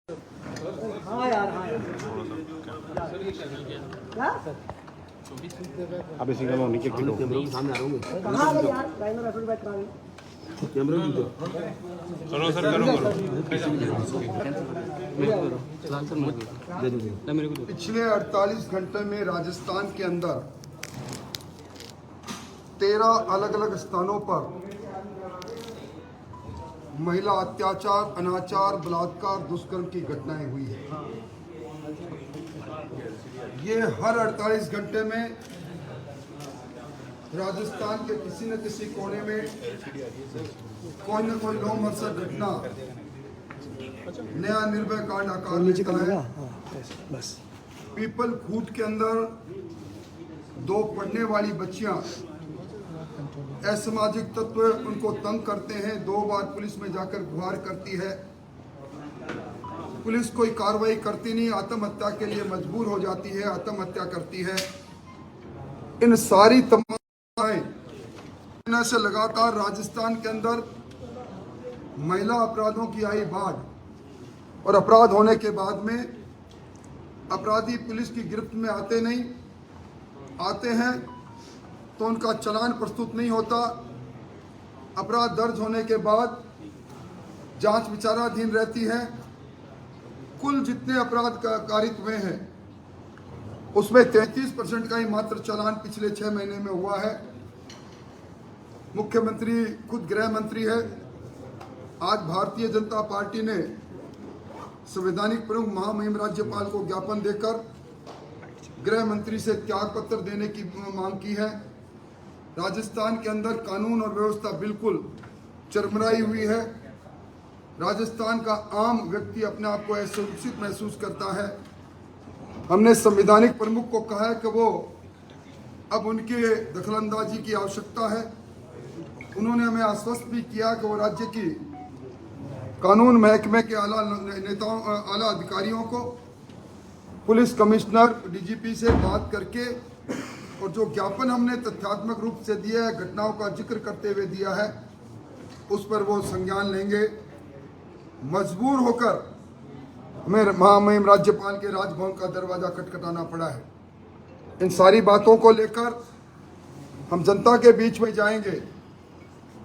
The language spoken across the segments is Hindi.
हाँ यार क्या अभी सिंगल होने के किलो सामने आ रहा हूँ कहाँ गए यार ड्राइवर रेफर बैठ करा कैमरा भी दो करो सर करो दे दो मेरे को पिछले 48 घंटे में राजस्थान के अंदर 13 अलग अलग स्थानों पर महिला अत्याचार, अनाचार, बलात्कार, दुष्कर्म की घटनाएं हुई है। ये हर 48 घंटे में राजस्थान के किसी न किसी कोने में कोई न कोई लोमहर्षक घटना, नया निर्भया कांड आकार लेता है। बस पीपल खूट के अंदर 2 पढ़ने वाली बच्चियां असामाजिक तत्व उनको तंग करते हैं। 2 बार पुलिस में जाकर गुहार करती है, पुलिस कोई कार्रवाई करती नहीं, आत्महत्या के लिए मजबूर हो जाती है, आत्महत्या करती है। इन सारी तमाम से लगातार राजस्थान के अंदर महिला अपराधों की आई बाढ़, और अपराध होने के बाद में अपराधी पुलिस की गिरफ्त में आते नहीं, आते हैं तो उनका चालान प्रस्तुत नहीं होता। अपराध दर्ज होने के बाद जांच विचाराधीन रहती है। कुल जितने अपराध कारित हुए हैं उसमें 33% का ही मात्र चालान पिछले 6 महीने में हुआ है। मुख्यमंत्री खुद गृह मंत्री है। आज भारतीय जनता पार्टी ने संवैधानिक प्रमुख महामहिम राज्यपाल को ज्ञापन देकर गृह मंत्री से त्याग पत्र देने की मांग की है। राजस्थान के अंदर कानून और व्यवस्था बिल्कुल चरमराई हुई है। राजस्थान का आम व्यक्ति अपने आप को असुरक्षित महसूस करता है। हमने संवैधानिक प्रमुख को कहा है कि वो अब उनके दखलंदाजी की आवश्यकता है। उन्होंने हमें आश्वस्त भी किया कि वो राज्य की कानून महकमे के आला नेताओं, आला अधिकारियों को, पुलिस कमिश्नर, डीजीपी से बात करके, और जो ज्ञापन हमने तथ्यात्मक रूप से दिया है, घटनाओं का जिक्र करते हुए दिया है, उस पर वो संज्ञान लेंगे। मजबूर होकर हमें महामहिम राज्यपाल के राजभवन का दरवाजा खटखटाना पड़ा है। इन सारी बातों को लेकर हम जनता के बीच में जाएंगे।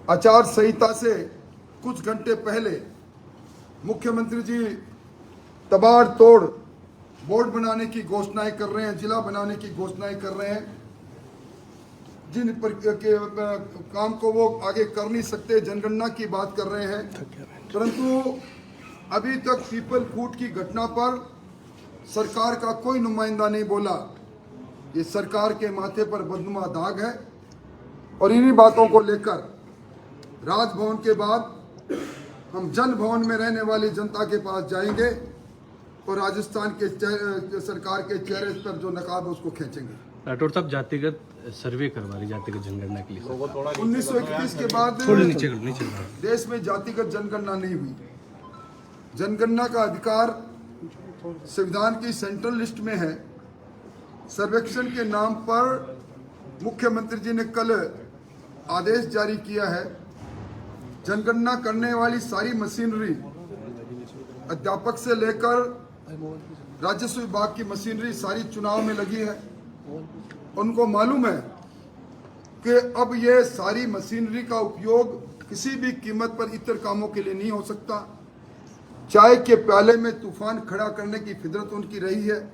आचार संहिता से कुछ घंटे पहले मुख्यमंत्री जी तबाड़तोड़ बोर्ड बनाने की घोषणाएं कर रहे हैं, जिला बनाने की घोषणाएं कर रहे हैं, जिन पर के काम को वो आगे कर नहीं सकते। जनगणना की बात कर रहे हैं, परंतु अभी तक पीपल खूट की घटना पर सरकार का कोई नुमाइंदा नहीं बोला। ये सरकार के माथे पर बदनुमा दाग है। और इन्हीं बातों को लेकर राजभवन के बाद हम जन भवन में रहने वाली जनता के पास जाएंगे और राजस्थान के सरकार के चेहरे पर जो नकाब है उसको खींचेंगे। राठौर साहब जातिगत सर्वे करवा रही, जातिगत जनगणना के लिए 1931 के बाद नीचे देश में जातिगत जनगणना नहीं हुई। जनगणना का अधिकार संविधान की सेंट्रल लिस्ट में है। सर्वेक्षण के नाम पर मुख्यमंत्री जी ने कल आदेश जारी किया है। जनगणना करने वाली सारी मशीनरी, अध्यापक से लेकर राजस्व विभाग की मशीनरी, सारी चुनाव में लगी है। उनको मालूम है कि अब ये सारी मशीनरी का उपयोग किसी भी कीमत पर इतर कामों के लिए नहीं हो सकता। चाय के प्याले में तूफान खड़ा करने की फितरत उनकी रही है।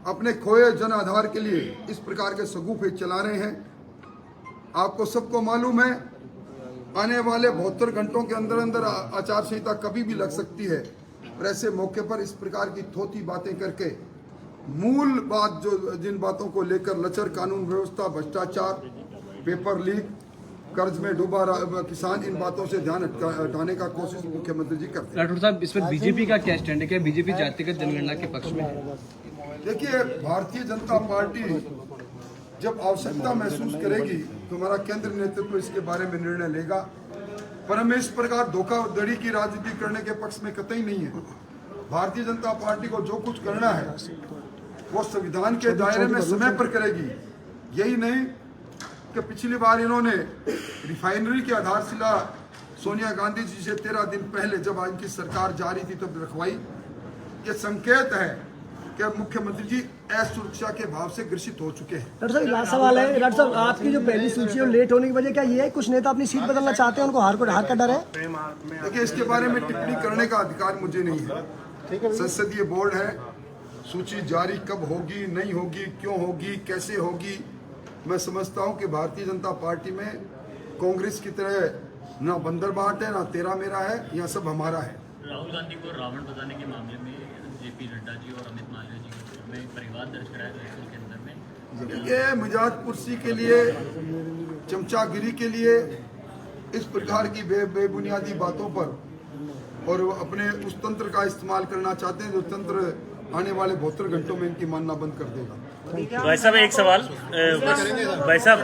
अपने खोए जन आधार के लिए इस प्रकार के सगुफे चला रहे हैं। आपको सबको मालूम है आने वाले 72 घंटों के अंदर अंदर आचार संहिता कभी भी लग सकती है। और ऐसे मौके पर इस प्रकार की थोथी बातें करके मूल बात, जो जिन बातों को लेकर लचर कानून व्यवस्था, भ्रष्टाचार, पेपर लीक, कर्ज में डूबा किसान, इन बातों से ध्यान हटाने का कोशिश मुख्यमंत्री जी करते हैं। राठौर साहब, इसमें बीजेपी का क्या स्टैंड है? क्या बीजेपी जातिगत जनगणना के पक्ष में है? देखिए, भारतीय जनता पार्टी जब आवश्यकता महसूस करेगी तो हमारा केंद्र नेतृत्व इसके बारे में निर्णय लेगा। पर हमें इस प्रकार धोखाधड़ी की राजनीति करने के पक्ष में कतई नहीं है। भारतीय जनता पार्टी को जो कुछ करना है वो संविधान के दायरे में समय पर करेगी। यही नहीं कि पिछली बार इन्होंने रिफाइनरी की आधारशिला सोनिया गांधी जी से 13 दिन पहले जब इनकी सरकार जारी थी तब रखवाई। ये संकेत है कि मुख्यमंत्री जी असुरक्षा के भाव से ग्रसित हो चुके हैं। डॉक्टर साहब लास्ट सवाल है, डॉक्टर साहब आपकी जो पहली सूची है लेट होने की वजह क्या ये है, कुछ नेता अपनी सीट बदलना चाहते हैं, उनको हार का डर है? देखिए, इसके बारे में टिप्पणी करने का अधिकार मुझे नहीं है। संसदीय बोर्ड है, सूची जारी कब होगी, नहीं होगी, क्यों होगी, कैसे होगी। मैं समझता हूं कि भारतीय जनता पार्टी में कांग्रेस की तरह ना बंदर बाट है, ना तेरा मेरा है, यह सब हमारा है। राहुल गांधी को रावण बताने के मामले में जेपी नड्डा जी और अमित मालवीय जी में परिवाद दर्ज कराया रायपुर के अंदर में। ये मिजाज कुर्सी के लिए, चमचागिरी के लिए इस प्रकार की बेबुनियादी बातों पर और वो अपने उस तंत्र का इस्तेमाल करना चाहते हैं जो तंत्र आने वाले 72 घंटों में इनकी मानना बंद कर देगा। भाई साहब एक सवाल, भाई साहब